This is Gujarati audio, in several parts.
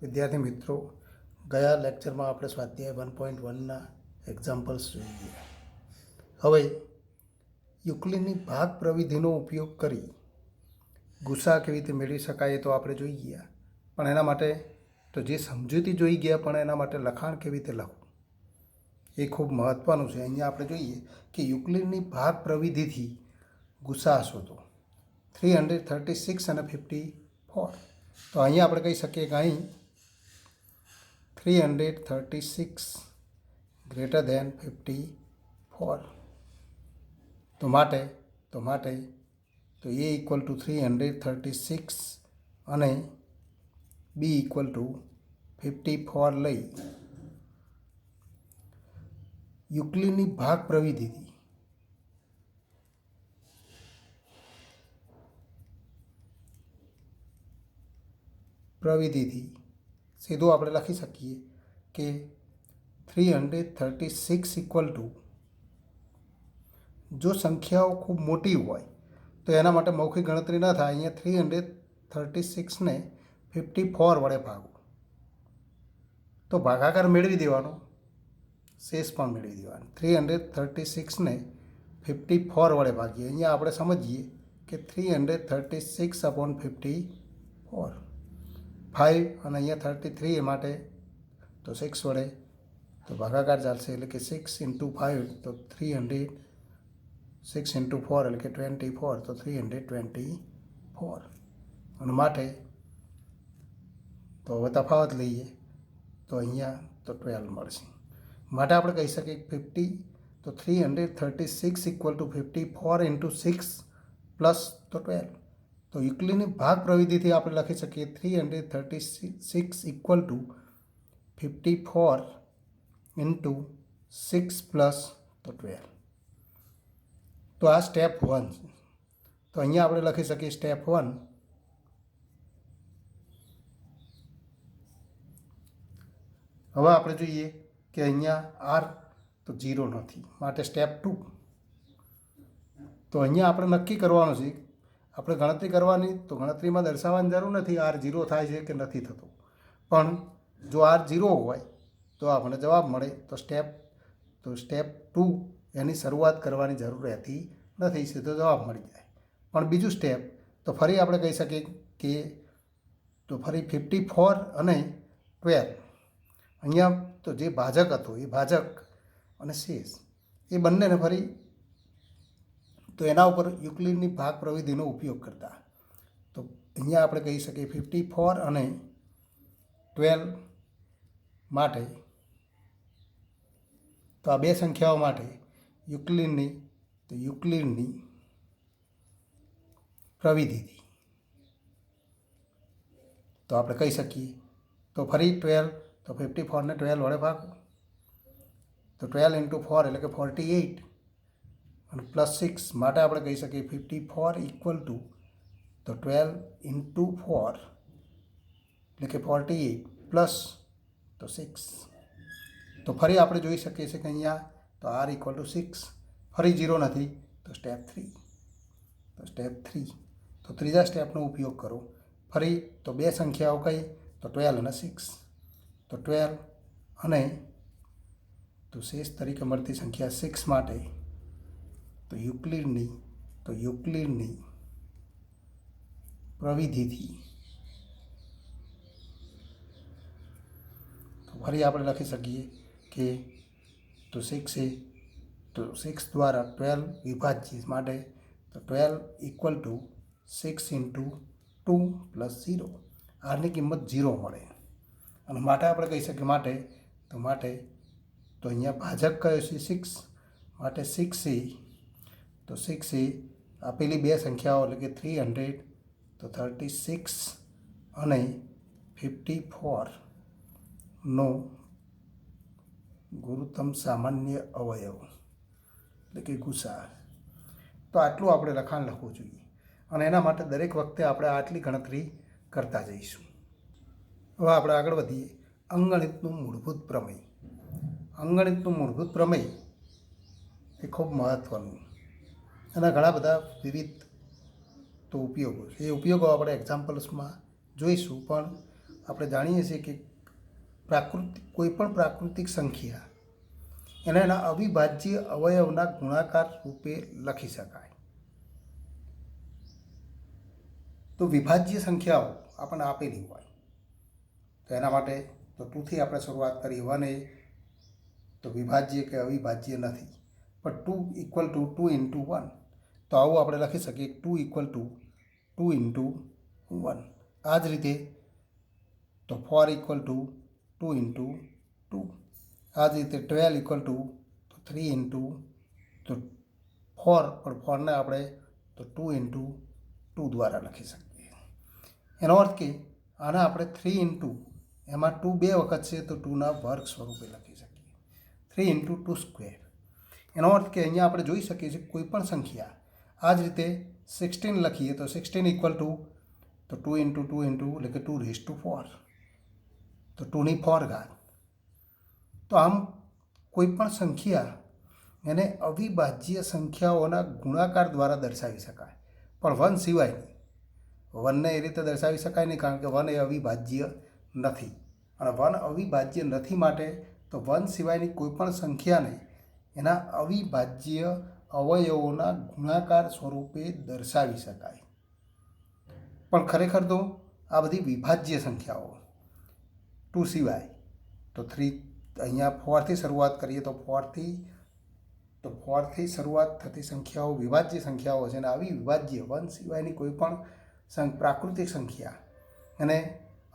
વિદ્યાર્થી મિત્રો, ગયા લેક્ચરમાં આપણે સ્વાધ્યાય 1.1ના એક્ઝામ્પલ્સ જોઈ ગયા. હવે યુક્લિડની ભાગ પ્રવિધિનો ઉપયોગ કરી ગુસા કેવી રીતે મેળવી શકાય એ તો આપણે જોઈ ગયા, પણ એના માટે તો જે સમજૂતી જોઈ ગયા, પણ એના માટે લખાણ કેવી રીતે લખવું એ ખૂબ મહત્ત્વનું છે. અહીંયા આપણે જોઈએ કે યુક્લિડની ભાગ પ્રવિધિથી ગુસા શોધો 336 અને 54. તો અહીંયા આપણે કહી શકીએ કે અહીં 336 ગ્રેટર ધેન 54. તો માટે તો એ ઇક્વલ ટુ 336 અને બી ઇક્વલ ટુ 54 લઈ યુક્લિડની ભાગ પ્રવિધિથી સીધું આપણે લખી શકીએ કે 336 ઇક્વલ ટુ, જો સંખ્યાઓ ખૂબ મોટી હોય તો એના માટે મૌખિક ગણતરી ન થાય. અહીંયા 336ને 54 વડે ભાગો તો ભાગાકાર મેળવી દેવાનો, શેષ પણ મેળવી દેવાનો. 336ને 54 વડે ભાગીએ. અહીંયા આપણે સમજીએ કે 336/54 5 અને અહીંયા 33 માટે તો 6 વડે તો ભાગાકાર ચાલશે, એટલે કે 6 × 5 તો 300, 6 × 4 એટલે કે 24, તો 324. અને માટે તો હવે તફાવત લઈએ તો અહીંયા તો 12 મળશે. માટે આપણે કહી શકીએ 50, તો 336 ઇક્વલ ટુ 54 × 6 પ્લસ તો 12. તો યુક્લિડની ભાગ પ્રવિધિથી આપણે લખી શકીએ 336 ઇક્વલ ટુ 54 × 6 પ્લસ તો 12. તો આ સ્ટેપ 1 છે. તો અહીંયા આપણે લખી શકીએ સ્ટેપ 1. હવે આપણે જોઈએ કે અહીંયા આર તો 0 નથી, માટે સ્ટેપ 2. તો અહીંયા આપણે નક્કી કરવાનું છે, આપણે ગણતરી કરવાની, તો ગણતરીમાં દર્શાવવાની જરૂર નથી આર 0 થાય છે કે નથી થતો, પણ જો આર 0 હોય તો આપણને જવાબ મળે. તો સ્ટેપ 2 એની શરૂઆત કરવાની જરૂર રહેતી નથી, સીધો જવાબ મળી જાય. પણ બીજું સ્ટેપ તો ફરી આપણે કહી શકીએ કે તો ફરી 54 અને 12, અહીંયા તો જે ભાજક હતો એ ભાજક અને શેષ એ બંનેને ફરી તો એના ઉપર યુક્લિડની ભાગ પ્રવિધિનો ઉપયોગ કરતા. તો અહીંયા આપણે કહી શકીએ 54 અને 12 માટે, તો આ બે સંખ્યાઓ માટે યુક્લિડની પ્રવિધિથી તો આપણે કહી શકીએ તો ફરી 12, તો 54ને 12 વડે ભાગો તો 12 × 4 એટલે કે 48 અને પ્લસ 6, માટે આપણે કહી શકીએ 54 ઇક્વલ ટુ તો 12 × 4 એટલે કે 48 પ્લસ તો 6. તો ફરી આપણે જોઈ શકીએ છીએ કે અહીંયા તો આર ઇક્વલ ટુ 6, ફરી 0 નથી, તો સ્ટેપ 3. તો ત્રીજા સ્ટેપનો ઉપયોગ કરો. ફરી તો બે સંખ્યાઓ કઈ, તો 12 અને 6. તો 12 અને તો શેષ તરીકે મળતી સંખ્યા 6 માટે તો યુક્લિડની પ્રવિધિથી તો ફરી આપણે લખી શકીએ કે તો 6 દ્વારા 12 વિભાજ્ય, માટે તો 12 ઇક્વલ ટુ 6 × 2 પ્લસ 0. આરની કિંમત 0 મળે. અને માટે આપણે કહી શકીએ માટે તો અહીંયા ભાજક કયો છે 6, માટે 6 એ આપેલી બે સંખ્યાઓ એટલે કે 336 અને 54 નો ગુરુત્તમ સામાન્ય અવયવ એટલે કે ગુસા. તો આટલું આપણે લખાણ લખવું જોઈએ, અને એના માટે દરેક વખતે આપણે આટલી ગણતરી કરતા જઈશું. હવે આપણે આગળ વધીએ. અંગણિતનું મૂળભૂત પ્રમેય. અંગણિતનું મૂળભૂત પ્રમેય એ ખૂબ મહત્ત્વનું, એના ઘણા બધા વિવિધ તો ઉપયોગો છે. એ ઉપયોગો આપણે એક્ઝામ્પલ્સમાં જોઈશું, પણ આપણે જાણીએ છીએ કે કોઈ પણ પ્રાકૃતિક સંખ્યા એના અવિભાજ્ય અવયવના ગુણાકાર રૂપે લખી શકાય. તો વિભાજ્ય સંખ્યાઓ આપણને આપેલી હોય તો એના માટે તો 2થી આપણે શરૂઆત કરી. 1 એ તો વિભાજ્ય કે અવિભાજ્ય નથી, પણ 2 ઇક્વલ ટુ 2 ઇન્ટુ 1, તો આવું આપણે લખી શકીએ 2 ઇક્વલ ટુ 2 ઇન્ટુ 1. આ જ રીતે તો 4 ઇક્વલ ટુ 2 ઇન્ટુ 2. આ જ રીતે 12 ઇક્વલ ટુ 3 ઇન્ટુ તો 4, પણ 4ને આપણે તો 2 ઇન્ટુ 2 દ્વારા લખી શકીએ. એનો અર્થ કે આને આપણે 3 ઇન્ટુ એમાં 2 બે વખત છે તો 2ના વર્ગ સ્વરૂપે લખી શકીએ. 3 ઇન્ટુ 2 સ્ક્વેર. એનો અર્થ કે અહીંયા આપણે જોઈ શકીએ છીએ કોઈ પણ સંખ્યા. આ જ રીતે 16 લખીએ તો 16 ઇક્વલ ટુ તો 2 ઇન્ટુ 2 ઇન્ટુ એટલે કે 2 રેઝ ટુ 4, તો 2ની 4 ઘાત. તો આમ કોઈ પણ સંખ્યા એને અવિભાજ્ય સંખ્યાઓના ગુણાકાર દ્વારા દર્શાવી શકાય, પણ 1 સિવાયની. 1ને એ રીતે દર્શાવી શકાય નહીં, કારણ કે 1 એ અવિભાજ્ય નથી, અને 1 અવિભાજ્ય નથી માટે તો 1 સિવાયની કોઈ પણ સંખ્યાને એના અવિભાજ્ય અવયવોના ગુણાકાર સ્વરૂપે દર્શાવી શકાય. પણ ખરેખર તો આ બધી વિભાજ્ય સંખ્યાઓ 2 સિવાય તો 3, અહીંયા 4થી શરૂઆત કરીએ તો 4થી શરૂઆત થતી સંખ્યાઓ વિભાજ્ય સંખ્યાઓ છે, અને આવી વિભાજ્ય 1 સિવાયની કોઈ પણ પ્રાકૃતિક સંખ્યા અને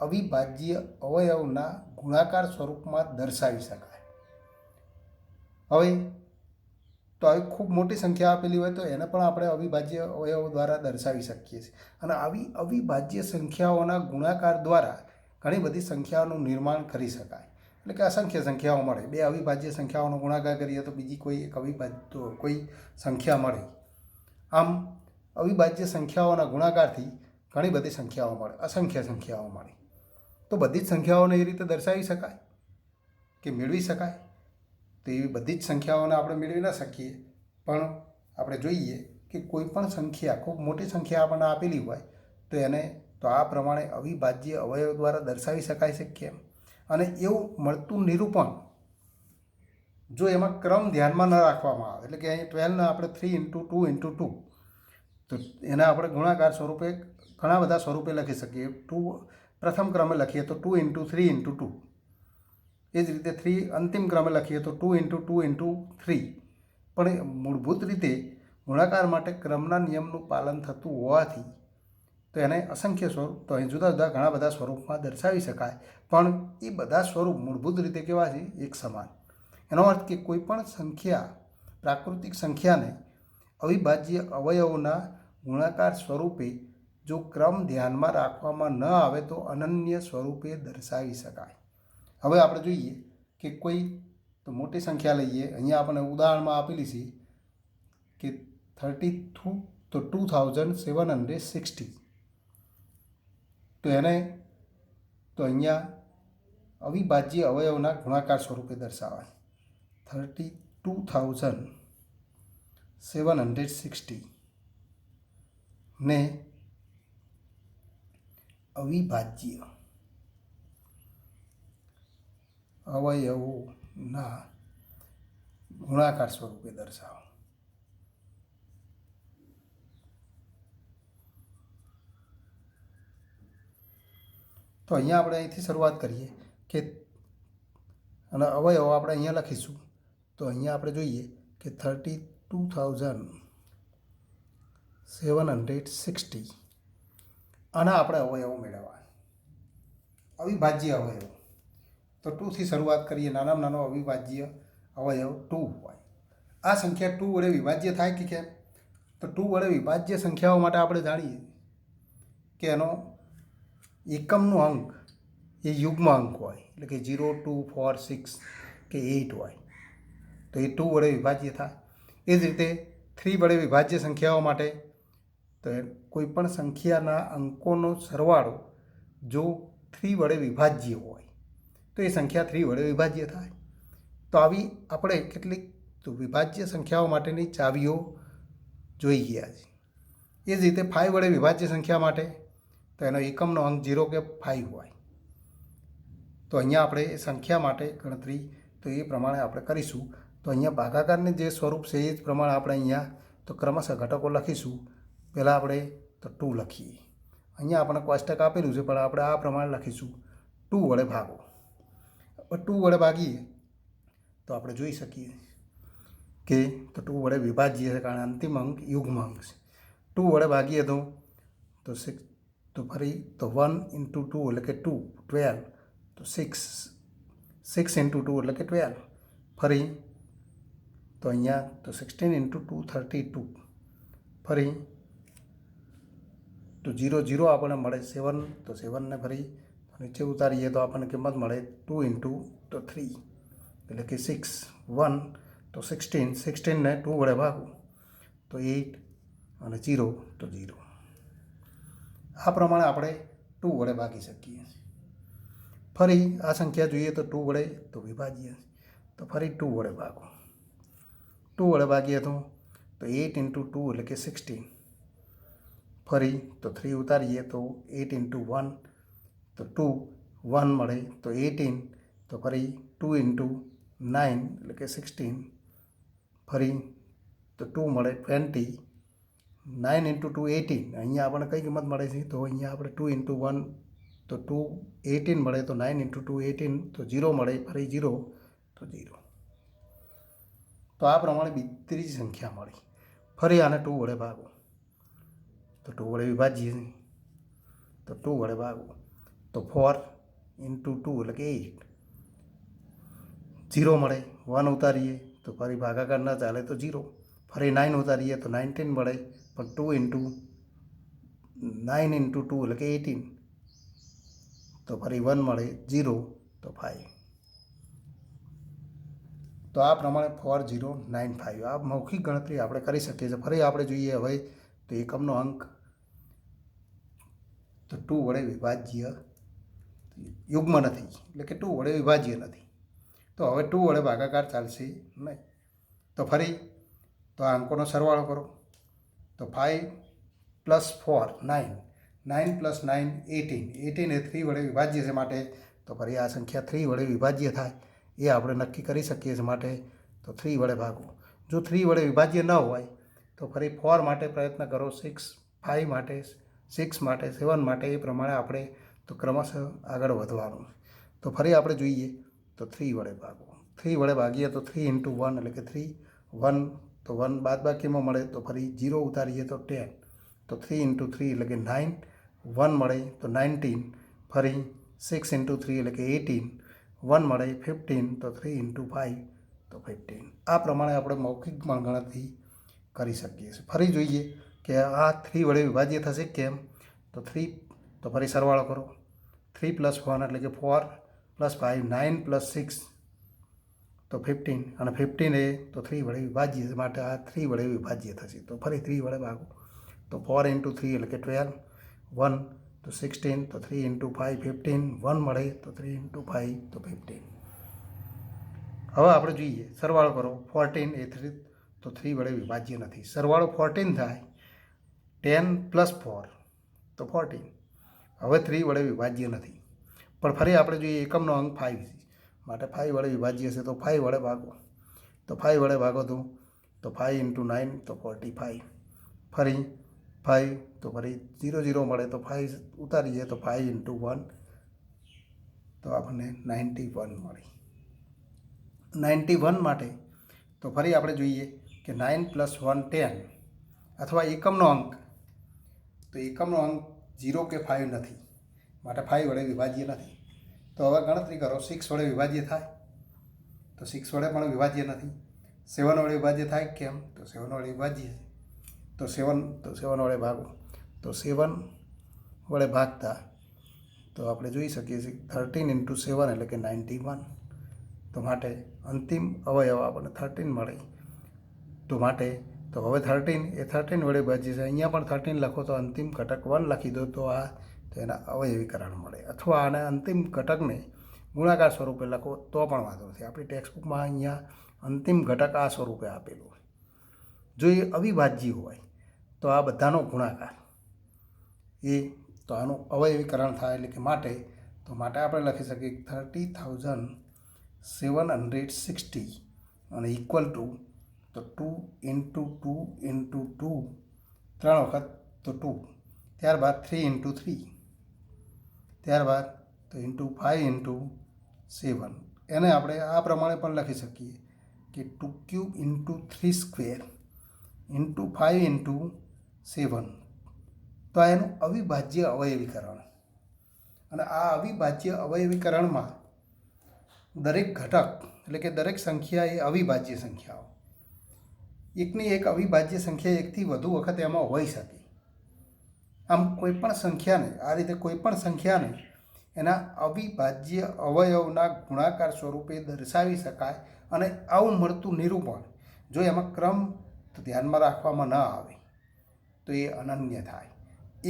અવિભાજ્ય અવયવના ગુણાકાર સ્વરૂપમાં દર્શાવી શકાય. હવે તો આવી ખૂબ મોટી સંખ્યા આપેલી હોય તો એને પણ આપણે અવિભાજ્ય અવયવો દ્વારા દર્શાવી શકીએ છીએ, અને આવી અવિભાજ્ય સંખ્યાઓના ગુણાકાર દ્વારા ઘણી બધી સંખ્યાઓનું નિર્માણ કરી શકાય. એટલે કે અસંખ્ય સંખ્યાઓ મળે. 2 અવિભાજ્ય સંખ્યાઓનો ગુણાકાર કરીએ તો બીજી કોઈ એક કોઈ સંખ્યા મળે. આમ અવિભાજ્ય સંખ્યાઓના ગુણાકારથી ઘણી બધી સંખ્યાઓ મળે, અસંખ્ય સંખ્યાઓ મળે. તો બધી જ સંખ્યાઓને એ રીતે દર્શાવી શકાય કે મેળવી શકાય. તો એવી બધી જ સંખ્યાઓને આપણે મેળવી ન શકીએ, પણ આપણે જોઈએ કે કોઈ પણ સંખ્યા, ખૂબ મોટી સંખ્યા આપણને આપેલી હોય તો એને તો આ પ્રમાણે અવિભાજ્ય અવયવ દ્વારા દર્શાવી શકાય છે કેમ. અને એવું મળતું નિરૂપણ જો એમાં ક્રમ ધ્યાનમાં ન રાખવામાં આવે, એટલે કે અહીં 12ને આપણે 3 ઇન્ટુ 2 ઇન્ટુ 2, તો એના આપણે ગુણાકાર સ્વરૂપે ઘણા બધા સ્વરૂપે લખી શકીએ. 2 પ્રથમ ક્રમે લખીએ તો 2 ઇન્ટુ 3 ઇન્ટુ 2, એ જ રીતે 3 અંતિમ ક્રમે લખીએ તો 2 ઇન્ટુ 2 ઇન્ટુ 3. પણ મૂળભૂત રીતે ગુણાકાર માટે ક્રમના નિયમનું પાલન થતું હોવાથી તો એને અસંખ્ય સ્વરૂપ, તો અહીં જુદા જુદા ઘણા બધા સ્વરૂપમાં દર્શાવી શકાય, પણ એ બધા સ્વરૂપ મૂળભૂત રીતે કેવા છે? એક સમાન. એનો અર્થ કે કોઈ પણ સંખ્યા, પ્રાકૃતિક સંખ્યાને અવિભાજ્ય અવયવોના ગુણાકાર સ્વરૂપે જો ક્રમ ધ્યાનમાં રાખવામાં ન આવે તો અનન્ય સ્વરૂપે દર્શાવી શકાય. હવે આપણે જોઈએ કે કોઈ તો મોટી સંખ્યા લઈએ. અહીંયા આપણને ઉદાહરણમાં આપેલી છે કે 2760. તો એને તો અહીંયા અવિભાજ્ય અવયવના ગુણાકાર સ્વરૂપે દર્શાવાય. 32,760 ને અવિભાજ્ય અવયવોના ગુણાકાર સ્વરૂપે દર્શાવો. તો અહીંયા આપણે અહીંથી શરૂઆત કરીએ કે અને અવયવો આપણે અહીંયા લખીશું. તો અહીંયા આપણે જોઈએ કે 32,760 આના આપણે અવયવો મેળવવા. અવિભાજ્ય અવયવ તો 2થી શરૂઆત કરીએ. નાનામાં નાનો અવિભાજ્ય અવયવ 2 હોય. આ સંખ્યા 2 વડે વિભાજ્ય થાય કે કેમ? તો 2 વડે વિભાજ્ય સંખ્યાઓ માટે આપણે જાણીએ કે એનો એકમનો અંક એ યુગ્મ અંક હોય, એટલે કે 0, 2, 4, 6 કે 8 હોય તો એ 2 વડે વિભાજ્ય થાય. એ જ રીતે 3 વડે વિભાજ્ય સંખ્યાઓ માટે તો કોઈ પણ સંખ્યાના અંકોનો સરવાળો જો 3 વડે વિભાજ્ય હોય તો એ સંખ્યા 3 વડે વિભાજ્ય થાય. તો આવી આપણે કેટલીક તો વિભાજ્ય સંખ્યાઓ માટેની ચાવીઓ જોઈ ગયા છે. એ જ રીતે 5 વડે વિભાજ્ય સંખ્યા માટે તો એનો એકમનો અંક 0 કે 5 હોય. તો અહીંયા આપણે એ સંખ્યા માટે ગણતરી તો એ પ્રમાણે આપણે કરીશું. તો અહીંયા ભાગાકારનું જે સ્વરૂપ છે એ જ પ્રમાણે આપણે અહીંયા તો ક્રમશઃ ઘટકો લખીશું. પહેલાં આપણે તો 2 લખીએ. અહીંયા આપણને કોષ્ટક આપેલું છે પણ આપણે આ પ્રમાણે લખીશું 2 વડે ભાગો. 2 વડે ભાગીએ તો આપણે જોઈ શકીએ કે તો 2 વડે વિભાજ્ય છે કારણ અંતિમ અંક યુગ્મ અંક છે. 2 વડે ભાગીએ તો 6 તો ફરી તો 1 × 2 એટલે કે 2 12 તો 6 6 × 2 એટલે કે 12 ફરી તો અહીંયા તો 16 × 2 32 ફરી તો 0 0 આપણને મળે 7 તો 7ને ફરી નીચે ઉતારીએ તો આપણને કિંમત મળે 2 × તો 3 એટલે કે 6 1 તો 16 16ને 2 વડે ભાગો તો 8 અને 0 તો 0. આ પ્રમાણે આપણે 2 વડે ભાગી શકીએ. ફરી આ સંખ્યા જોઈએ તો 2 વડે તો વિભાજ્ય તો ફરી 2 વડે ભાગો. 2 વડે ભાગીએ તો 8 × 2 એટલે કે 16 ફરી તો 3 ઉતારીએ તો 8 × 1 તો 2 1 મળે તો 18 તો ફરી 2 × 9 એટલે કે 16 ફરી તો 2 મળે 20 9 × 2 18. અહીંયા આપણને કઈ કિંમત મળે છે તો અહીંયા આપણે 2 × 1 તો 2 18 મળે તો 9 × 2 18 તો 0 મળે ફરી 0 તો 0. તો આ પ્રમાણે ત્રીજી સંખ્યા મળી. ફરી આને 2 વડે ભાગો તો 2 વડે વિભાજ્ય તો 2 વડે ભાગો તો 4 × 2 એટલે કે 8 0 મળે 1 ઉતારીએ તો ફરી ભાગાકાર ન ચાલે તો 0 ફરી 9 ઉતારીએ તો 19 મળે પણ 2 × 9 × 2 એટલે કે 18 તો ફરી 1 મળે 0 તો 5. તો આ પ્રમાણે 4095 આ મૌખિક ગણતરી આપણે કરી શકીએ છીએ. ફરી આપણે જોઈએ હવે તો એકમનો અંક તો 2 વડે વિભાજ્ય યુગ્મ નથી એટલે કે 2 વડે વિભાજ્ય નથી તો હવે 2 વડે ભાગાકાર ચાલશે નહીં. તો ફરી તો આ અંકોનો સરવાળો કરો તો 5 + 4 9 9 + 9 18 18 એ 3 વડે વિભાજ્ય છે માટે તો ફરી આ સંખ્યા 3 વડે વિભાજ્ય થાય એ આપણે નક્કી કરી શકીએ છીએ માટે તો 3 વડે ભાગો. જો 3 વડે વિભાજ્ય ન હોય તો ફરી 4 માટે પ્રયત્ન કરો 6 5 માટે 6 માટે 7 માટે એ પ્રમાણે આપણે તો ક્રમશઃ આગળ વધવાનું. તો ફરી આપણે જોઈએ તો 3 વડે ભાગો. 3 વડે ભાગીએ તો 3 × 1 એટલે કે 3 1 તો 1 બાદબાકીમાં મળે તો ફરી 0 ઉતારીએ તો 10 તો 3 × 3 એટલે કે 9 1 મળે તો 19 ફરી 6 × 3 એટલે કે 18 1 મળે 15 તો 3 × 5 તો 15. આ પ્રમાણે આપણે મૌખિક ગણતરી કરી શકીએ છીએ. ફરી જોઈએ કે આ 3 વડે વિભાજ્ય થશે કેમ તો 3 તો ફરી સરવાળો કરો 3 + 1 એટલે કે 4 + 5 9 + 6 તો 15 અને 15 એ તો 3 વડે વિભાજ્ય માટે આ 3 વડે વિભાજ્ય થશે તો ફરી 3 વડે ભાગો તો 4 × 3 એટલે કે 12 1 તો 16 તો 3 × 5 15 1 મળે તો 3 × 5 તો 15. હવે આપણે જોઈએ સરવાળો કરો 14 એ 3 તો 3 વડે વિભાજ્ય નથી. સરવાળો 14 થાય 10 + 4 તો 14 હવે 3 વડે વિભાજ્ય નથી. પણ ફરી આપણે જોઈએ એકમનો અંક 5 છે માટે 5 વડે વિભાજ્ય છે તો 5 વડે ભાગો તો 5 વડે ભાગો તો 5 × 9 તો 45 ફરી 5 તો ફરી 0 0 મળે તો 5 ઉતારીએ તો 5 × 1 તો આપણને 91 મળી. 91 માટે તો ફરી આપણે જોઈએ કે 9 + 1 10 અથવા એકમનો અંક તો એકમનો અંક 0 કે 5 નથી માટે 5 વડે વિભાજ્ય નથી. તો હવે ગણતરી કરો 6 વડે વિભાજ્ય થાય તો 6 વડે પણ વિભાજ્ય નથી. 7 વડે વિભાજ્ય થાય કેમ તો 7 વડે વિભાજ્ય તો 7 વડે ભાગો તો 7 વડે ભાગતા તો આપણે જોઈ શકીએ છીએ 13 × 7 એટલે કે 91 તો માટે અંતિમ અવયવ આપણને 13 મળે તો માટે તો હવે 13 એ 13 વડે વિભાજ્ય છે. અહીંયા પણ 13 લખો તો અંતિમ ઘટક 1 લખી દો તો આ તેના અવયવીકરણ મળે અથવા આને અંતિમ ઘટકને ગુણાકાર સ્વરૂપે લખો તો પણ વાંધો નથી. આપણી ટેક્સ્ટબુકમાં અહીંયા અંતિમ ઘટક આ સ્વરૂપે આપેલું. જો એ અવિભાજ્ય હોય તો આ બધાનો ગુણાકાર એ તો આનું અવયવીકરણ થાય એટલે કે માટે તો માટે આપણે લખી શકીએ 30,760 અને ઇક્વલ ટુ તો 2 ઇન્ટુ 2 ઇન્ટુ 2 3 વખત તો 2, ત્યારબાદ 3 ઇન્ટુ 3, ત્યારબાદ તો ઇન્ટુ 5 ઇન્ટુ 7. એને આપણે આ પ્રમાણે પણ લખી શકીએ કે 2 cube into 3 square into 5 into 7. તો આ એનું અવિભાજ્ય અવયવીકરણ. અને આ અવિભાજ્ય અવયવીકરણમાં દરેક ઘટક એટલે કે દરેક સંખ્યા એ અવિભાજ્ય સંખ્યાઓ, એકની એક અવિભાજ્ય સંખ્યા એકથી વધુ વખત એમાં હોઈ શકે. આમ કોઈપણ સંખ્યાને આ રીતે કોઈપણ સંખ્યાને એના અવિભાજ્ય અવયવના ગુણાકાર સ્વરૂપે દર્શાવી શકાય. અને આવું મળતું નિરૂપણ જો એમાં ક્રમ તો ધ્યાનમાં રાખવામાં ન આવે તો એ અનન્ય થાય.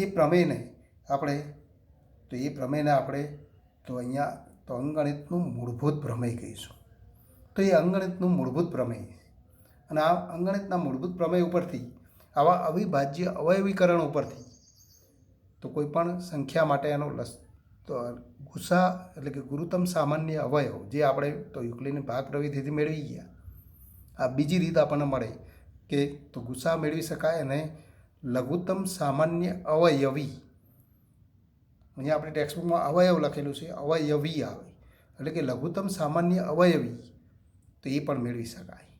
એ પ્રમેયને આપણે તો અહીંયા તો અંકગણિતનું મૂળભૂત પ્રમેય કહીશું. તો એ અંકગણિતનું મૂળભૂત પ્રમેય, અને આ અંકગણિતના મૂળભૂત પ્રમેય ઉપરથી આવા અવિભાજ્ય અવયવીકરણ ઉપરથી તો કોઈપણ સંખ્યા માટે એનો તો ગુસા એટલે કે ગુરુત્તમ સામાન્ય અવયવ જે આપણે તો યુક્લિડની ભાગ પ્રવિધિથી મેળવી ગયા. આ બીજી રીત આપણને મળે કે તો ગુસા મેળવી શકાય અને લઘુત્તમ સામાન્ય અવયવી, અહીંયા આપણે ટેક્સ્ટબુકમાં અવયવ લખેલું છે, અવયવી આવે એટલે કે લઘુત્તમ સામાન્ય અવયવી, તો એ પણ મેળવી શકાય.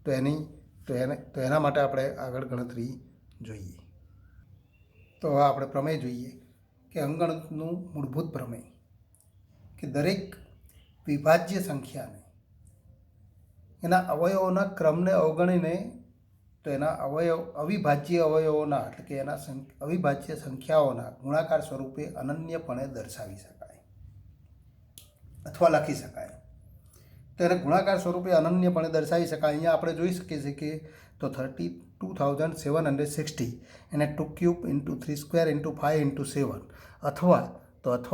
તો એના માટે આપણે આગળ ગણતરી જોઈએ. તો હવે આપણે પ્રમેય જોઈએ કે અંકગણિતનું મૂળભૂત પ્રમેય કે દરેક વિભાજ્ય સંખ્યાને એના અવયવોના ક્રમને અવગણીને તો એના અવિભાજ્ય અવયવોના એટલે કે એના અવિભાજ્ય સંખ્યાઓના ગુણાકાર સ્વરૂપે અનન્યપણે દર્શાવી શકાય અથવા લખી શકાય. તો એને ગુણાકાર સ્વરૂપે અનન્યપણે દર્શાવી શકાય. અહીંયા આપણે જોઈ શકીએ છીએ કે તો 32,760 એને 2 cube into 3 square into 5 into 7, અથવા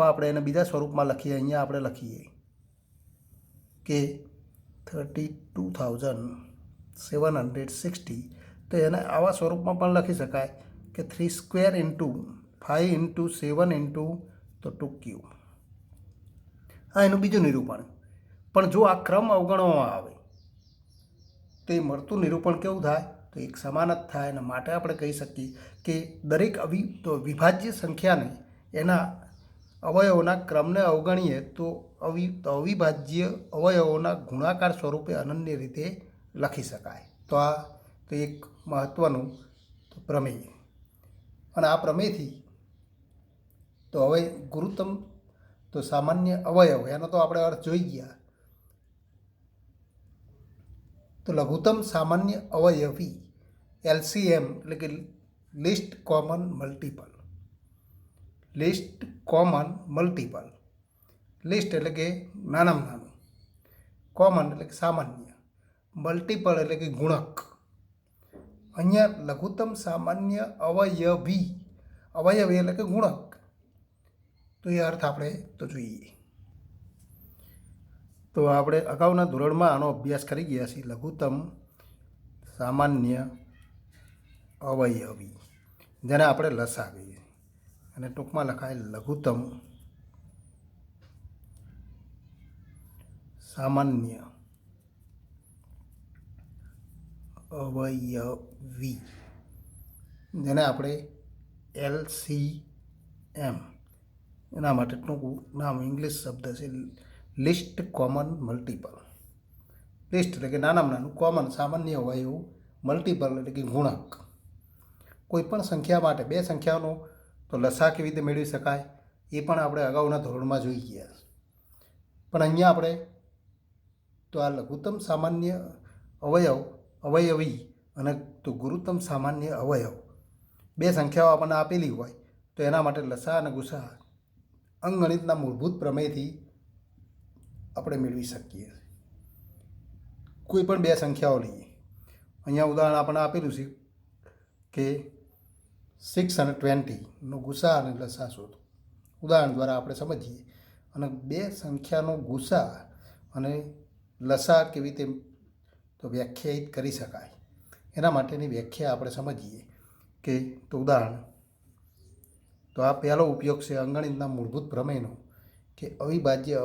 આપણે એને બીજા સ્વરૂપમાં લખીએ. અહીંયા આપણે લખીએ કે 32,760 તો એને આવા સ્વરૂપમાં પણ લખી શકાય કે 3 સ્ક્વેર ઇન્ટુ 5 ઇન્ટુ 7 ઇન્ટુ તો 2 ક્યુબ. આ એનું બીજું નિરૂપણ. પણ જો આ ક્રમ અવગણવામાં આવે તો એ મળતું નિરૂપણ કેવું થાય તો એક સમાન જ થાય. અને માટે આપણે કહી શકીએ કે દરેક વિભાજ્ય સંખ્યાને એના અવયવોના ક્રમને અવગણીએ તો અવિભાજ્ય અવયવોના ગુણાકાર સ્વરૂપે અનન્ય રીતે લખી શકાય. તો આ તો એક મહત્ત્વનું પ્રમેય. અને આ પ્રમેયથી તો હવે ગુરુત્તમ તો સામાન્ય અવયવ એનો તો આપણે અર્થ જોઈ ગયા. તો લઘુત્તમ સામાન્ય અવયવી LCM એટલે કે list common multiple. List common multiple. List એટલે કે નાનામાં નાનું, કોમન એટલે કે સામાન્ય, મલ્ટિપલ એટલે કે ગુણક. અહીંયા લઘુત્તમ સામાન્ય અવયવી એટલે કે ગુણક. તો એ અર્થ આપણે તો જોઈએ. તો આપણે અગાઉના ધોરણમાં આનો અભ્યાસ કરી ગયા છીએ. લઘુત્તમ સામાન્ય અવયવી જેને આપણે લસા કહીએ અને ટૂંકમાં લખાય લઘુત્તમ સામાન્ય અવયવી જેને આપણે LCM, એના માટે ટૂંકું નામ ઇંગ્લિશ શબ્દ છે લિસ્ટ કોમન મલ્ટિપલ. લિસ્ટ એટલે કે નાનામાં નાનું, કોમન સામાન્ય અવયવ, મલ્ટિપલ એટલે કે ગુણક. કોઈપણ સંખ્યા માટે બે સંખ્યાઓનો તો લસા કેવી રીતે મેળવી શકાય એ પણ આપણે અગાઉના ધોરણમાં જોઈ ગયા. પણ અહીંયા આપણે તો આ લઘુત્તમ સામાન્ય અવયવી અને તો ગુરુત્તમ સામાન્ય અવયવ બે સંખ્યાઓ આપણને આપેલી હોય તો એના માટે લસા અને ગુસા અંકગણિતના મૂળભૂત પ્રમેયથી આપણે મેળવી શકીએ. કોઈ પણ બે સંખ્યાઓ લઈએ. અહીંયા ઉદાહરણ આપણને આપેલું છે કે 6 અને 20નો ગુસા અને લસા શોધો. ઉદાહરણ દ્વારા આપણે સમજીએ અને બે સંખ્યાનો ગુસા અને લસા કેવી રીતે તો વ્યાખ્યાયિત કરી શકાય એના માટેની વ્યાખ્યા આપણે સમજીએ કે તો ઉદાહરણ તો આ પહેલો ઉપયોગ છે અંકગણિતના મૂળભૂત પ્રમેયનો કે અવિભાજ્ય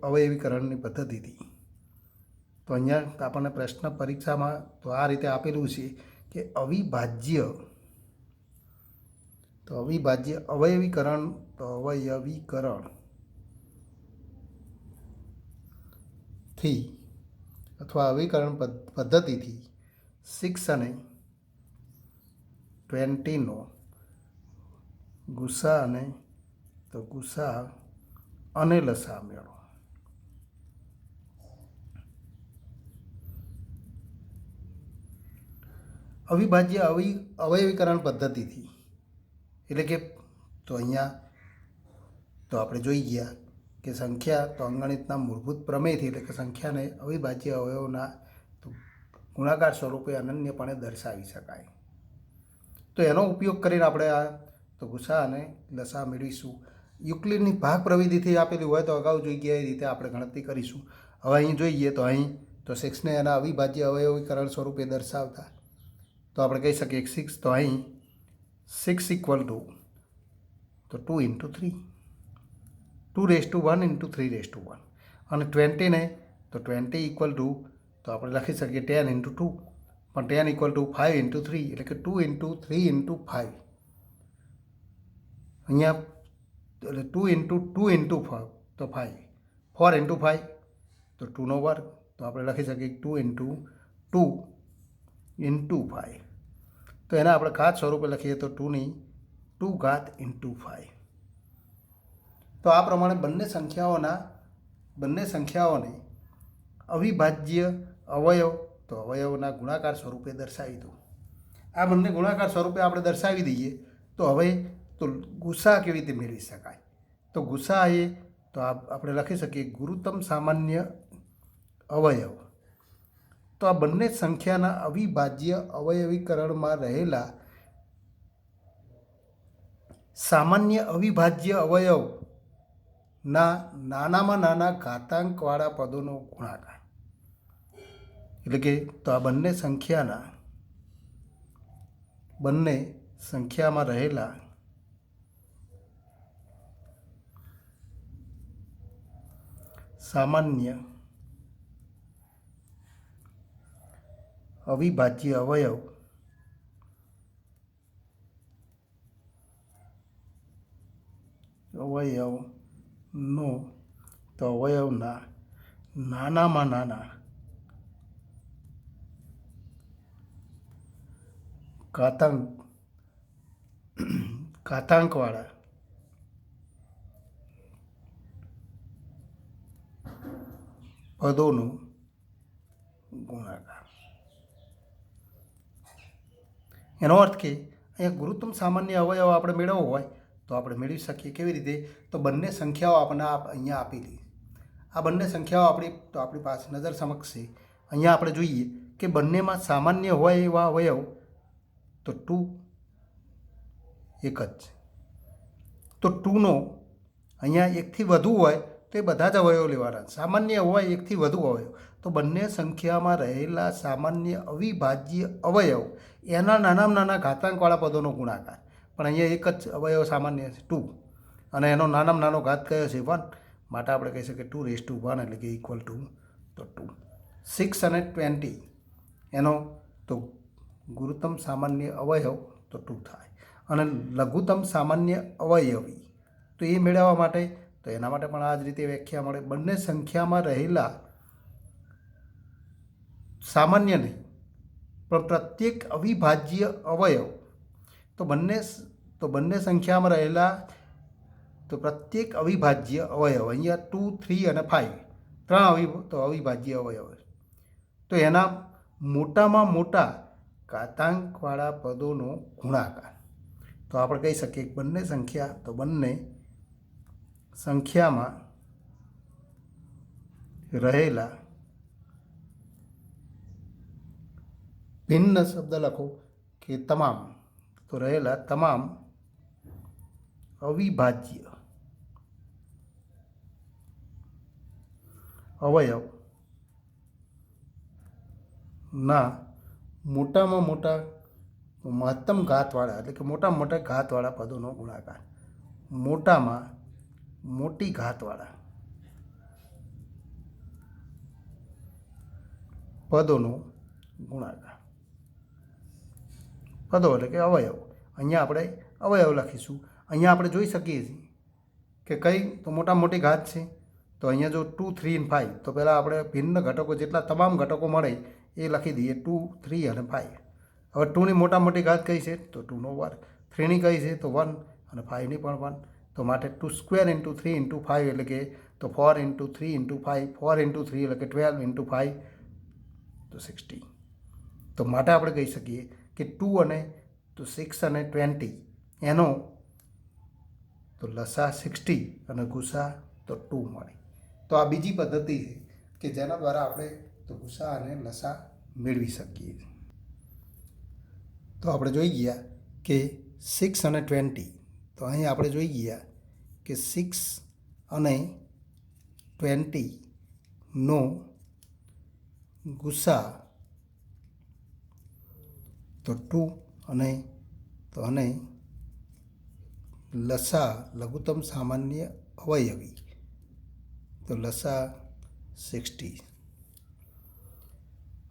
અવયવીકરણની પદ્ધતિથી. તો અહીંયા આપણને પ્રશ્ન પરીક્ષામાં તો આ રીતે આપેલું છે કે અવિભાજ્ય અવયવીકરણ થી અથવા અવયવીકરણ પદ્ધતિથી 6 અને 20નો ગુસા અને લસા મેળવો. અવિભાજ્ય અવયવીકરણ પદ્ધતિથી એટલે કે તો અહીંયા તો આપણે જોઈ ગયા કે સંખ્યા તો અંગણિતના મૂળભૂત પ્રમેયથી એટલે કે સંખ્યાને અવિભાજ્ય અવયવોના ગુણાકાર સ્વરૂપે અનન્યપણે દર્શાવી શકાય. તો એનો ઉપયોગ કરીને આપણે આ તો ગુસા અને લસા મેળવીશું. યુક્લિડની ભાગ પ્રવિધિથી આપેલી હોય તો અગાઉ જોઈ ગયા એ રીતે આપણે ગણતરી કરીશું. હવે અહીં જોઈએ તો અહીં તો 6ને એના અવિભાજ્ય અવયવીકરણ સ્વરૂપે દર્શાવતા તો આપણે કહી શકીએ 6 તો અહીં 6 ઇક્વલ ટુ તો 2 × 3 2⁻1 × 3⁻1 અને 20ને તો 20 ઇક્વલ ટુ તો આપણે લખી શકીએ 10 × 2 પણ 10 ઇક્વલ ટુ 5 × 3 એટલે કે 2 × 3 × 5. અહીંયા એટલે 2 × 2 × 5 તો 5 4 × 5 તો 2નો વર્ગ તો આપણે લખી શકીએ 2 × 2 × 5. તો એના આપણે ઘાત સ્વરૂપે લખીએ તો 2 ઘાત × 5. તો આ પ્રમાણે બંને સંખ્યાઓને અવિભાજ્ય અવયવના ગુણાકાર સ્વરૂપે દર્શાવી દો. આ બંને ગુણાકાર સ્વરૂપે આપણે દર્શાવી દઈએ તો હવે તો ગુસા કેવી રીતે મેળવી શકાય. તો ગુસા એ તો આપણે લખી શકીએ ગુરુત્તમ સામાન્ય અવયવ. તો આ બંને સંખ્યાના અવિભાજ્ય અવયવીકરણમાં રહેલા સામાન્ય અવિભાજ્ય અવયવના નાનામાં નાના ઘાતાંકવાળા પદોનો ગુણાકાર. એટલે કે તો આ બંને સંખ્યામાં રહેલા સામાન્ય અવિભાજ્ય અવયવના નાનામાં નાના ઘાતાંકવાળા પદોનો ગુણાકાર. એનો અર્થ કે અહીંયા ગુરુત્તમ સામાન્ય અવયવ આપણે મેળવવો હોય તો આપણે મેળવી શકીએ કેવી રીતે. તો બંને સંખ્યાઓ આપણને અહીંયા આપેલી. આ બંને સંખ્યાઓ આપણી પાસે નજર સમક્ષ છે. અહીંયા આપણે જોઈએ કે બંનેમાં સામાન્ય હોય એવા અવયવ તો 2 એક જ. તો 2નો અહીંયા એકથી વધુ હોય તો એ બધા જ અવયવ લેવાના. સામાન્ય હોય એકથી વધુ અવયવ તો બંને સંખ્યામાં રહેલા સામાન્ય અવિભાજ્ય અવયવ એના નાનામાં નાના ઘાતાંકવાળા પદોનો ગુણાકાર. પણ અહીંયા એક જ અવયવ સામાન્ય છે 2 અને એનો નાનામાં નાનો ઘાત કયો છે 1 માટે આપણે કહી શકીએ 2⁻1 એટલે કે ઇક્વલ ટુ તો 2. 6 અને 20 એનો તો ગુરુત્તમ સામાન્ય અવયવ તો 2 થાય અને લઘુત્તમ સામાન્ય અવયવી તો એ મેળવવા માટે તો એના માટે પણ આ જ રીતે વ્યાખ્યા મળે. બંને સંખ્યામાં રહેલા સામાન્ય નહીં પણ પ્રત્યેક અવિભાજ્ય અવયવ તો બંને સંખ્યામાં રહેલા તો પ્રત્યેક અવિભાજ્ય અવયવ અહીંયા 2 3 અને 5 તો અવિભાજ્ય અવયવ તો એના મોટામાં મોટા ઘાતાંકવાળા પદોનો ગુણાકાર. તો આપણે કહી શકીએ બંને સંખ્યામાં રહેલા ભિન્ન શબ્દ લખો કે તમામ તો રહેલા તમામ અવિભાજ્ય અવયવના મોટામાં મોટા મહત્તમ ઘાતવાળા એટલે કે મોટામાં મોટા ઘાતવાળા પદોનો ગુણાકાર. મોટામાં મોટી ઘાતવાળા પદોનો ગુણાકાર. પદો એટલે કે અવયવ. અહીંયા આપણે અવયવ લખીશું. અહીંયા આપણે જોઈ શકીએ છીએ કે કઈ તો મોટામાં મોટી ઘાત છે. તો અહીંયા જો 2, 3 અને 5, તો પહેલાં આપણે ભિન્ન ઘટકો જેટલા તમામ ઘટકો મળે એ લખી દઈએ 2, 3 અને 5. હવે 2ની મોટા મોટી ઘાત કઈ છે તો 2નો વર્ગ. 3ની કઈ છે તો 1 અને 5ની પણ 1. તો માટે 2 સ્ક્વેર ઇન્ટુ 3 ઇન્ટુ 5 એટલે કે તો 4 ઇન્ટુ 3 ઇન્ટુ 5, 4 ઇન્ટુ 3 એટલે કે 12 ઇન્ટુ 5 તો 60. તો માટે આપણે કહી શકીએ કે 2 અને તો 6 અને 20 એનો તો લસા 60 અને ગુસા તો 2 મળે. તો આ બીજી પદ્ધતિ છે કે જેના દ્વારા આપણે તો ગુસા અને લસા મેળવી શકીએ. તો આપણે જોઈ ગયા કે 6 અને 20. તો અહીં આપણે જોઈ ગયા કે 6 અને 20નો ગુસા તો 2 અને લસા લઘુત્તમ સામાન્ય અવયવી તો લસા 60.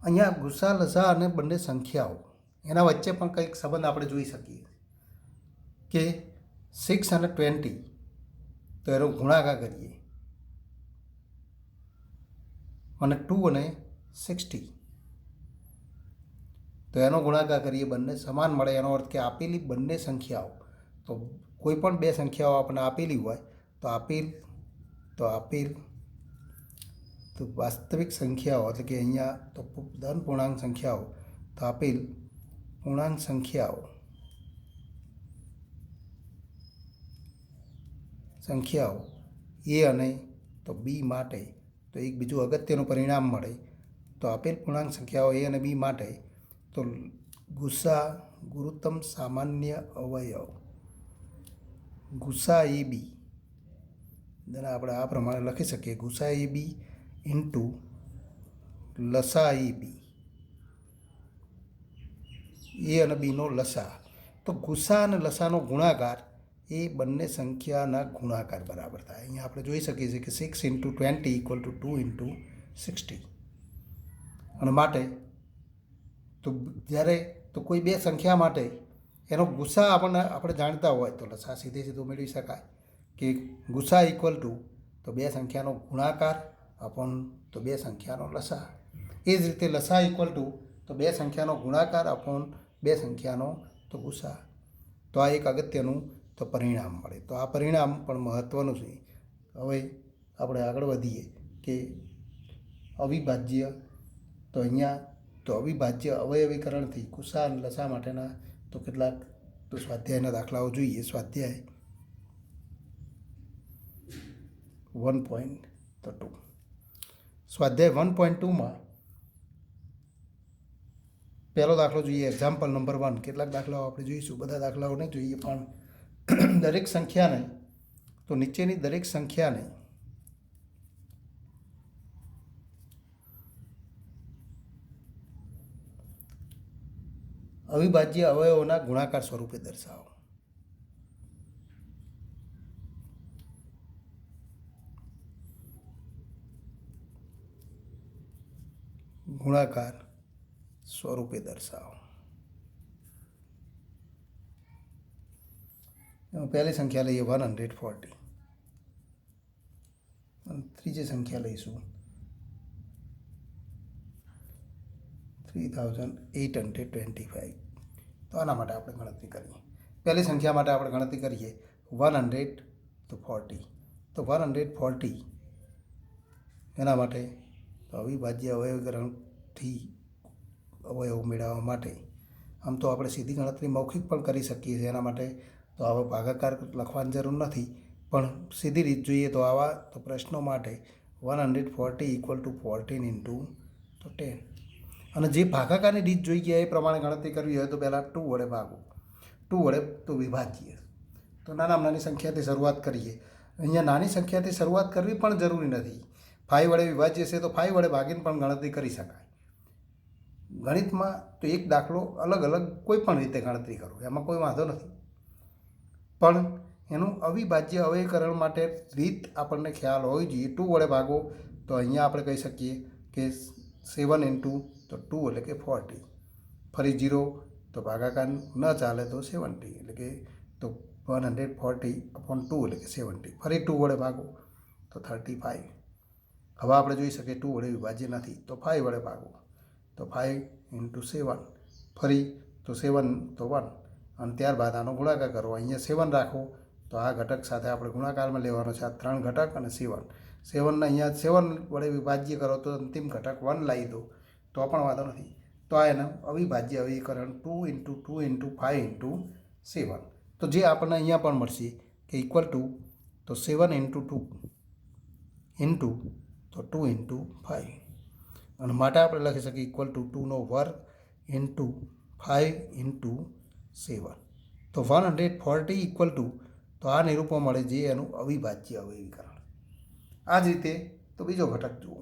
અહીંયા ગુસા લસા અને બંને સંખ્યાઓ એના વચ્ચે પણ કંઈક સંબંધ આપણે જોઈ શકીએ કે 6 અને 20 તો એનો ગુણાકાર કરીએ અને 2 અને 60 તો એનો ગુણાકાર કરીએ, બંને સમાન મળે. એનો અર્થ કે આપેલી બંને સંખ્યાઓ તો કોઈ પણ બે સંખ્યાઓ આપણને આપેલી હોય તો આપેલ તો વાસ્તવિક સંખ્યાઓ એટલે કે અહીંયા તો ધન પૂર્ણાંક સંખ્યાઓ તો આપેલ પૂર્ણાંક સંખ્યાઓ એ અને તો બી માટે તો એક બીજું અગત્યનું પરિણામ મળે. તો આપેલ પૂર્ણાંક સંખ્યાઓ એ અને બી માટે તો ગુસા ગુરુત્તમ સામાન્ય અવયવ ગુસા એ બી જેને આપણે આ પ્રમાણે લખી શકીએ ગુસા એ બી ઇન્ટુ લસા એ બી એ અને બીનો લસા. તો ગુસા અને લસાનો ગુણાકાર એ બંને સંખ્યાના ગુણાકાર બરાબર થાય. અહીંયા આપણે જોઈ શકીએ છીએ કે 6 ઇન્ટુ 20 ઇક્વલ ટુ 2 ઇન્ટુ 60. અને માટે તો જ્યારે તો કોઈ બે સંખ્યા માટે એનો ગુસા આપણે જાણતા હોય તો લસા સીધું મેળવી શકાય કે ગુસા ઇક્વલ ટુ તો બે સંખ્યાનો ગુણાકાર અપોન તો બે સંખ્યાનો લસા. એ જ રીતે લસા ઇક્વલ ટુ તો બે સંખ્યાનો ગુણાકાર અપોન બે સંખ્યાનો તો ગુસા. તો આ એક અગત્યનું તો પરિણામ મળે. તો આ પરિણામ પણ મહત્ત્વનું છે. હવે આપણે આગળ વધીએ કે અવિભાજ્ય તો અહીંયા તો અવિભાજ્ય અવયવીકરણથી ગુસા અને લસા માટેના તો કેટલાક તો સ્વાધ્યાયના દાખલાઓ જોઈએ. સ્વાધ્યાય 1.2 સ્વાધ્યાય 1.2માં પહેલો દાખલો જોઈએ. Example number 1. કેટલાક દાખલાઓ આપણે જોઈશું, બધા દાખલાઓ નહીં જોઈએ, પણ દરેક સંખ્યાને તો નીચેની દરેક સંખ્યાને અવિભાજ્ય અવયવોના ગુણાકાર સ્વરૂપે દર્શાવો. ગુણાકાર સ્વરૂપે દર્શાવો. પહેલી સંખ્યા લઈએ 140 અને ત્રીજી સંખ્યા લઈશું 3825. તો આના માટે આપણે ગણતરી કરીએ. પહેલી સંખ્યા માટે આપણે ગણતરી કરીએ 140. તો 140 એના માટે તો અવિભાજ્ય અવયવીકરણથી અવયવ મેળવવા માટે આમ તો આપણે સીધી ગણતરી મૌખિક પણ કરી શકીએ છીએ. એના માટે તો આવા ભાગાકાર લખવાની જરૂર નથી, પણ સીધી રીત જોઈએ તો આવા તો પ્રશ્નો માટે 140 ઇક્વલ ટુ 14 ઇન્ટુ તો 10. અને જે ભાગાકારની રીત જોઈ ગયા એ પ્રમાણે ગણતરી કરવી હોય તો પહેલાં 2 વડે ભાગો. 2 વડે તો વિભાજ્ય. તો નાની સંખ્યાથી શરૂઆત કરીએ. અહીંયા નાની સંખ્યાથી શરૂઆત કરવી પણ જરૂરી નથી. 5 વડે વિભાજ્ય છે તો 5 વડે ભાગીને પણ ગણતરી કરી શકાય. ગણિતમાં તો એક દાખલો અલગ કોઈ પણ રીતે ગણતરી કરો, એમાં કોઈ વાંધો નથી, પણ એનું અવિભાજ્ય અવયવીકરણ માટે રીત આપણને ખ્યાલ હોવી જોઈએ. 2 વડે ભાગો તો અહીંયા આપણે કહી શકીએ કે 7 ઇન્ટુ તો 2 એટલે કે 40, ફરી 0 તો ભાગાકાર ન ચાલે તો 70 એટલે કે તો 140/2 એટલે કે 70, ફરી 2 વડે ભાગો તો 35. હવે આપણે જોઈ શકીએ 2 વડે વિભાજ્ય નથી તો 5 વડે ભાગો તો 5 ઇન્ટુ 7, ફરી તો 7 તો 1 અને ત્યારબાદ આનો ગુણાકાર કરો. અહીંયા 7 રાખો તો આ ઘટક સાથે આપણે ગુણાકારમાં લેવાનો છે. આ 3 ઘટક અને 7 7ને અહીંયા 7 વડે વિભાજ્ય કરો તો અંતિમ ઘટક 1 લાવી દો તો પણ વાંધો નથી. તો આ એના અવિભાજ્ય અવિકરણ 2 ઇન્ટુ 2 ઇન્ટુ 5 ઇન્ટુ 7. તો જે આપણને અહીંયા પણ મળશે કે ઇક્વલ ટુ તો 7 ઇન્ટુ 2 ઇન્ટુ તો 2 ઇન્ટુ 5 અને માટે આપણે લખી શકીએ ઇક્વલ ટુ 2નો વર્ગ ઇન્ટુ 5 ઇન્ટુ 7. તો 140 ઇક્વલ ટુ તો આ નિરૂપણ મળે જે એનું અવિભાજ્ય અવિકરણ. આ જ રીતે તો બીજો ઘટક જુઓ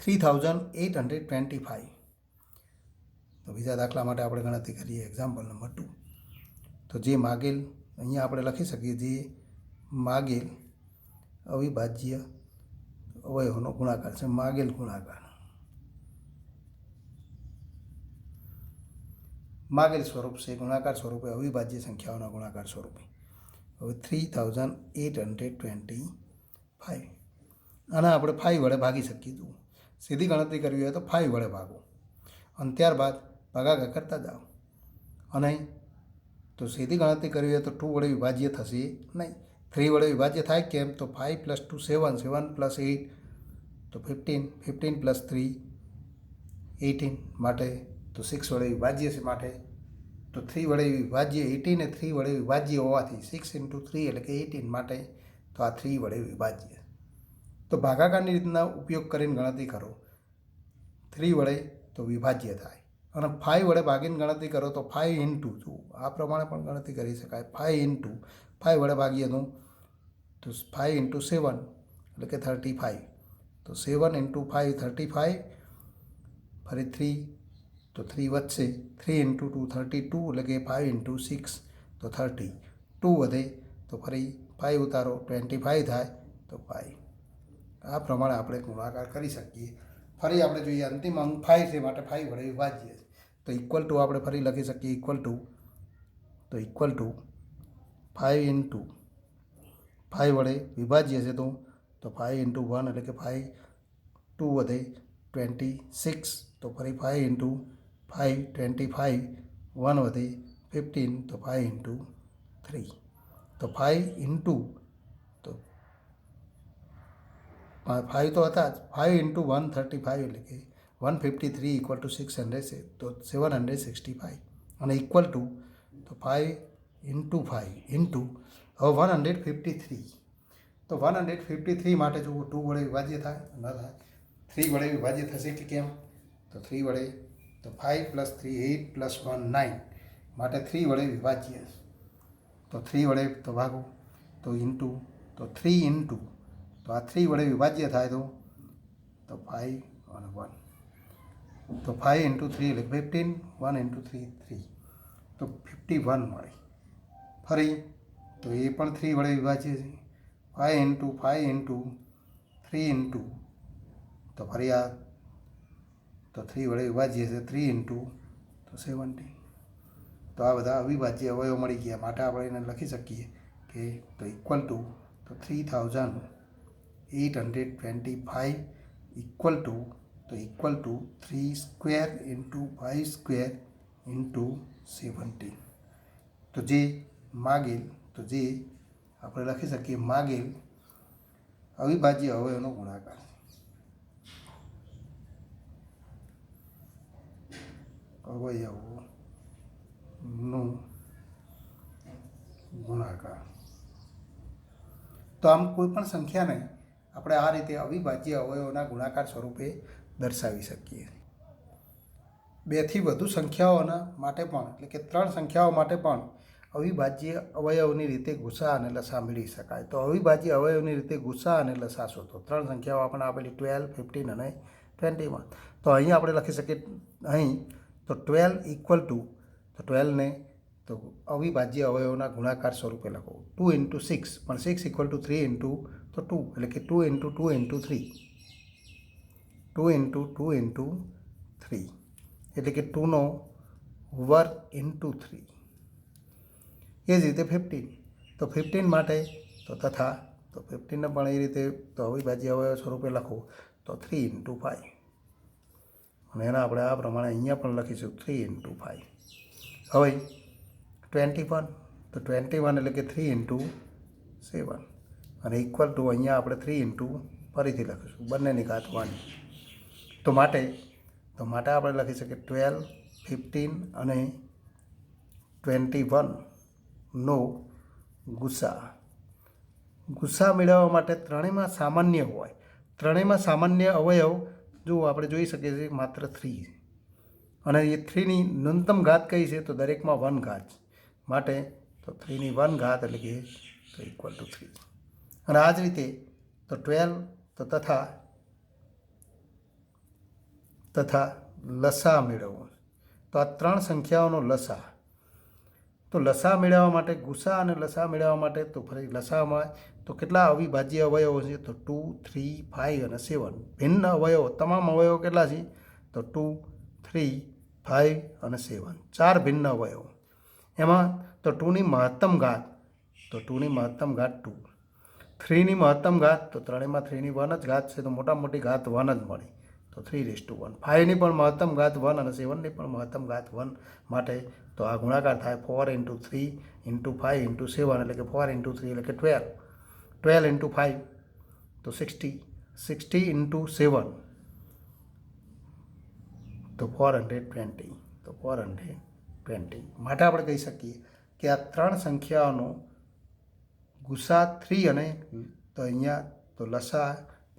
3825. તો બીજા દાખલા માટે આપણે ગણતરી કરીએ. Example number 2. તો જે માગેલ અહીંયા આપણે લખી શકીએ જે માગેલ અવિભાજ્ય અવયવનો ગુણાકાર છે. માગેલ ગુણાકાર માગેલ સ્વરૂપ છે ગુણાકાર સ્વરૂપે અવિભાજ્ય સંખ્યાઓના ગુણાકાર સ્વરૂપે. હવે 3825 આના આપણે 5 વડે ભાગી શકીએ. જુઓ સીધી ગણતરી કરવી હોય તો 5 વડે ભાગો અને ત્યારબાદ ભાગાકાર કરતા જાઓ. અને તો સીધી ગણતરી કરવી હોય તો 2 વડે વિભાજ્ય થશે નહીં. 3 વડે વિભાજ્ય થાય કેમ તો 5 + 2 7, 7 + 8 તો 15, 15 + 3 18 માટે તો 6 વડે વિભાજ્ય છે. માટે તો 3 વડે વિભાજ્ય 18 ને 3 વડે વિભાજ્ય હોવાથી 6 ઇન્ટુ 3 એટલે કે 18 માટે તો આ 3 વડે વિભાજ્ય. તો ભાગાકારની રીતના ઉપયોગ કરીને ગણતરી કરો 3 વડે તો વિભાજ્ય થાય અને 5 વડે ભાગીને ગણતરી કરો તો 5 ઇન્ટુ જુઓ આ પ્રમાણે પણ ગણતરી કરી શકાય. 5 ઇન્ટુ 5 વડે ભાગીએ તો 5 ઇન્ટુ 7 એટલે કે 35. તો 7 ઇન્ટુ 5 35, ફરી 3 તો 3 વધશે 3 ઇન્ટુ 2 32 એટલે કે 5 ઇન્ટુ 6 તો 30. 2 વધે તો ફરી 5 ઉતારો 25 થાય તો 5. આ પ્રમાણે આપણે ગુણાકાર કરી શકીએ. ફરી આપણે જોઈએ અંતિમ અંક 5 છે માટે 5 વડે વિભાજ્ય છે. તો ઇક્વલ ટુ આપણે ફરી લખી શકીએ ઇક્વલ ટુ 5 ઇન્ટુ 5 વડે વિભાજ્ય છે તો 5 ઇન્ટુ 1 એટલે કે 5, 2 વધે 26 તો ફરી 5 ઇન્ટુ 5 25, 1 વધે 15 તો 5 ઇન્ટુ 3 તો 5 ઇન્ટુ તો 5 તો હતા જ 5 ઇન્ટુ 135 એટલે કે 153 ઇક્વલ ટુ 600 તો 765 અને ઇક્વલ ટુ તો 5 ઇન્ટુ 5 ઇન્ટુ હવે 153. તો 153 માટે જો 2 વડે વિભાજ્ય થાય ન થાય 3 વડે વિભાજ્ય થશે કે કેમ તો 3 વડે તો 5 + 3 8 + 1 9 માટે 3 વડે વિભાજ્ય. તો 3 વડે તો ભાગો તો ઇન્ટુ તો 3 ઇન્ટુ તો આ 3 વડે વિભાજ્ય થાય તો 5 અને 1 તો 5 ઇન્ટુ 3 એટલે 15, 1 ઇન્ટુ 3 3 તો 51 મળે. ફરી તો એ પણ 3 વડે વિભાજ્ય છે 5 ઇન્ટુ 5 ઇન્ટુ 3 ઇન્ટુ તો ફરી આ તો 3 વડે વિભાજ્ય છે 3 ઇન્ટુ તો 17. તો આ બધા અવિભાજ્ય અવયવ મળી ગયા માટે આપણે એને લખી શકીએ કે તો ઇક્વલ ટુ તો 3825 equal to 3 square into 5 square into 17. તો જે માગેલ તો જે આપણે લખી શકીએ માગેલ અવિભાજ્ય અવયવનો ગુણાકાર અવયવનો ગુણાકાર. તો આમ કોઈ પણ સંખ્યાને આપણે આ રીતે અવિભાજ્ય અવયવોના ગુણાકાર સ્વરૂપે દર્શાવી શકીએ. 2 થી વધુ સંખ્યાઓના માટે પણ એટલે કે 3 સંખ્યાઓ માટે પણ અવિભાજ્ય અવયવની રીતે ગુસા અને લસા મેળવી શકાય. તો અવિભાજ્ય અવયવની રીતે ગુસા અને લસા શોધો. 3 સંખ્યાઓ આપણને આપેલી 12, 15 અને 21. તો અહીં આપણે લખી શકીએ અહીં તો 12 ઇક્વલ ટુ તો 12ને તો અવિભાજ્ય અવયવોના ગુણાકાર સ્વરૂપે લખો 2 ઇન્ટુ 6 પણ 6 ઇક્વલ ટુ 3 ઇન્ટુ તો 2 એટલે કે 2 ઇન્ટુ 2 ઇન્ટુ 3 2 ઇન્ટુ 3 એટલે કે 2નો વર્ગ ઇન્ટુ 3. એ જ રીતે 15 તો 15 માટે તો તથા તો 15ને પણ એ રીતે તો અવિભાજ્ય અવયવ સ્વરૂપે લખવું તો 3 ઇન્ટુ 5 અને એના આપણે આ પ્રમાણે અહીંયા પણ લખીશું 3 ઇન્ટુ 5. હવે 21 તો 21 એટલે કે 3 ઇન્ટુ 7 અને ઇક્વલ ટુ અહીંયા આપણે 3 ઇન્ટુ ફરીથી લખીશું બંનેની ઘાત 1. તો માટે આપણે લખી શકીએ 12, 15 અને 21નો ગુસા મેળવવા માટે ત્રણેયમાં સામાન્ય હોય. ત્રણેયમાં સામાન્ય અવયવ જો આપણે જોઈ શકીએ છીએ માત્ર 3 અને એ 3ની ન્યૂનતમ ઘાત કઈ છે તો દરેકમાં 1 ઘાત માટે તો 3ની 1 ઘાત એટલે કે તો ઇક્વલ ટુ 3. અને આ જ રીતે તો 12 તો તથા લસા મેળવવો. તો આ ત્રણ સંખ્યાઓનો લસા. તો લસા મેળવવા માટે ગુસા અને લસા મેળવવા માટે તો ફરી લસામાં તો કેટલા અવિભાજ્ય અવયવો છે તો 2, 3, 5 અને 7. ભિન્ન અવયવો તમામ અવયવો કેટલા છે તો 2, 3, 5 અને 7. 4 ભિન્ન અવયવો. એમાં તો 2ની મહત્તમ ઘાત તો 2ની મહત્તમ ઘાત 2, 3ની મહત્તમ ઘાત તો ત્રણેયમાં 3ની 1 જ ઘાત છે તો મોટા મોટી ઘાત 1 જ મળે તો 3:1. 5ની પણ મહત્તમ ઘાત 1 અને 7ની પણ મહત્તમ ઘાત 1 માટે તો આ ગુણાકાર થાય 4 ઇન્ટુ 3 ઇન્ટુ 5 ઇન્ટુ 7 એટલે કે 4 ઇન્ટુ 3 એટલે કે 12, 12 ઇન્ટુ 5 તો 60, 60 ઇન્ટુ 7 તો 420 તો 420 માટે આપણે કહી શકીએ કે આ ત્રણ સંખ્યાઓનો ગુસા 3 અને તો અહીંયા તો લસા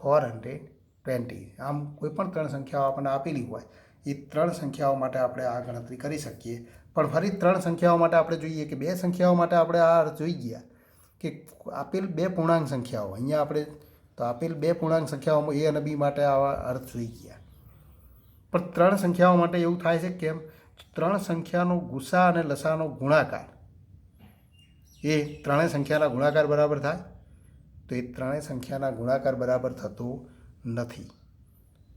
420. આમ કોઈ પણ ત્રણ સંખ્યાઓ આપણને આપેલી હોય એ ત્રણ સંખ્યાઓ માટે આપણે આ ગણતરી કરી શકીએ. પણ ફરી ત્રણ સંખ્યાઓ માટે આપણે જોઈએ કે બે સંખ્યાઓ માટે આપણે આ અર્થ જોઈ ગયા કે આપેલ બે પૂર્ણાંક સંખ્યાઓ અહીંયા આપણે તો આપેલ બે પૂર્ણાંક સંખ્યાઓમાં a અને b માટે આવા અર્થ જોઈ ગયા. પણ ત્રણ સંખ્યાઓ માટે એવું થાય છે કેમ ત્રણ સંખ્યાનો ગુસા અને લસાનો ગુણાકાર એ ત્રણેય સંખ્યાના ગુણાકાર બરાબર થાય તો એ ત્રણેય સંખ્યાના ગુણાકાર બરાબર થતો નથી.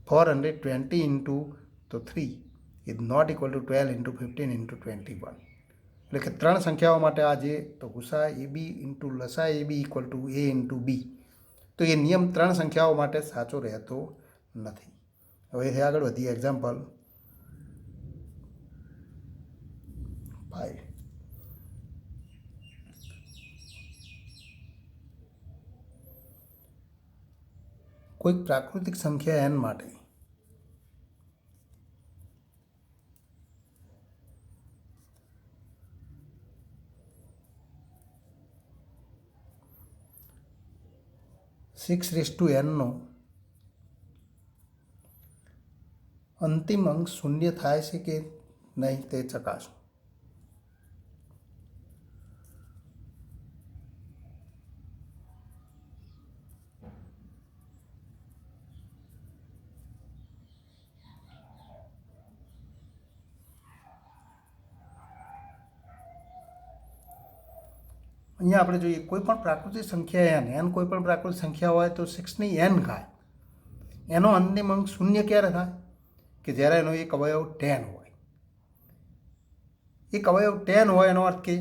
420 ઇન્ટુ તો 3 is not equal to 12 into 15 into 21. એટલે કે ત્રણ સંખ્યાઓ માટે આ જે તો ગુસા AB ઇન્ટુ લસા AB equal to A into B તો એ નિયમ ત્રણ સંખ્યાઓ માટે સાચો રહેતો નથી. હવે આગળ વધીએ. એક્ઝામ્પલ 5. કોઈક પ્રાકૃતિક સંખ્યા n માટે (6) નો અંતિમ અંક શૂન્ય થાય છે કે નહીં તે ચકાસો. અહીંયા આપણે જોઈએ કોઈ પણ પ્રાકૃતિક સંખ્યા n કોઈ પણ પ્રાકૃતિક સંખ્યા હોય તો 6ની n ઘાત એનો અંતિમ અંક શૂન્ય ક્યારે થાય કે જ્યારે એનો એક અવયવ 10 હોય. એક અવયવ 10 હોય એનો અર્થ કે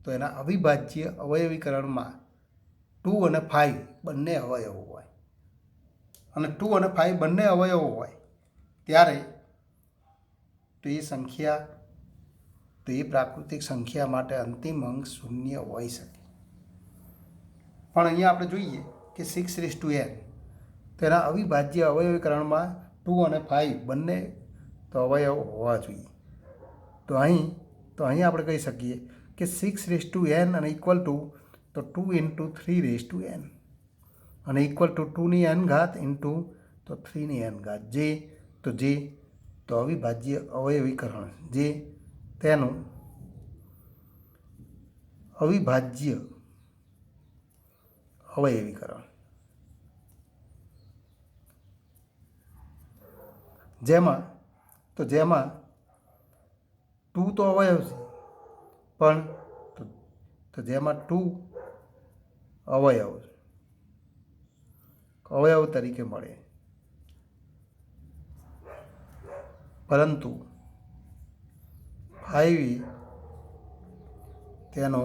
તો એના અવિભાજ્ય અવયવીકરણમાં 2 અને 5 બંને અવયવો હોય અને 2 અને 5 બંને અવયવો હોય ત્યારે તો એ સંખ્યા તો એ પ્રાકૃતિક સંખ્યા માટે અંતિમ અંક શૂન્ય હોઈ શકે. પણ અહીંયા આપણે જોઈએ કે 6:n તો એના અવિભાજ્ય અવયવીકરણમાં 2 અને 5 બંને તો અવયવ હોવા જોઈએ. તો અહીં આપણે કહી શકીએ કે 6:n અને ઇક્વલ ટુ તો 2 ઇન્ટુ 3:n અને ઇક્વલ ટુ 2ની n ઘાત ઇન્ટુ તો 3ની n ઘાત જે તો અવિભાજ્ય અવયવીકરણ જે તેનું અવિભાજ્ય અવયવીકરણ જેમાં 2 તો અવયવ છે પણ તો જેમાં 2 અવયવ તરીકે મળે પરંતુ 5 તેનો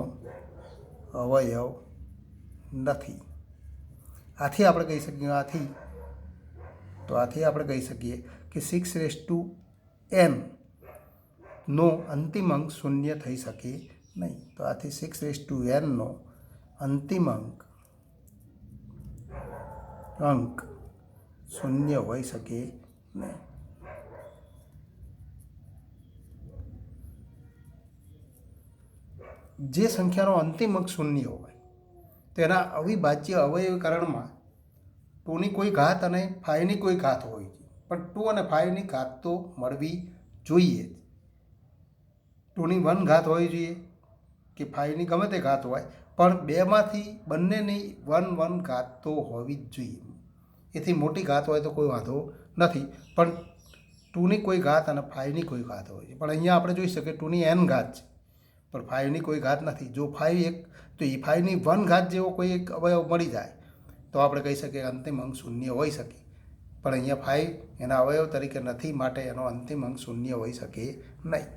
અવયવ નથી. આથી આપણે કહી શકીએ આથી આપણે કહી શકીએ કે 6n નો અંતિમ અંક શૂન્ય થઈ શકે નહીં. તો આથી 6n નો અંતિમ અંક શૂન્ય હોઈ શકે નહીં. જે સંખ્યાનો અંતિમ અંક શૂન્ય હોય તેના અવિભાજ્ય અવયવીકરણમાં 2ની કોઈ ઘાત અને 5ની કોઈ ઘાત હોય છે, પણ 2 અને 5ની ઘાત તો મળવી જોઈએ. 2ની 1 ઘાત હોવી જોઈએ કે 5ની ગમે તે ઘાત હોય, પણ બેમાંથી બંનેની 1 ઘાત તો હોવી જ જોઈએ. એથી મોટી ઘાત હોય તો કોઈ વાંધો નથી, પણ 2ની કોઈ ઘાત અને 5ની કોઈ ઘાત હોય છે. પણ અહીંયા આપણે જોઈ શકીએ 2ની n ઘાત છે, પણ 5ની કોઈ ઘાત નથી. જો 5 એક તો એ 5ની 1 ઘાત જેવો કોઈ એક અવયવ મળી જાય તો આપણે કહી શકીએ અંતિમ અંક શૂન્ય હોઈ શકે. પણ અહીંયા 5 એના અવયવ તરીકે નથી, માટે એનો અંતિમ અંક શૂન્ય હોઈ શકે નહીં.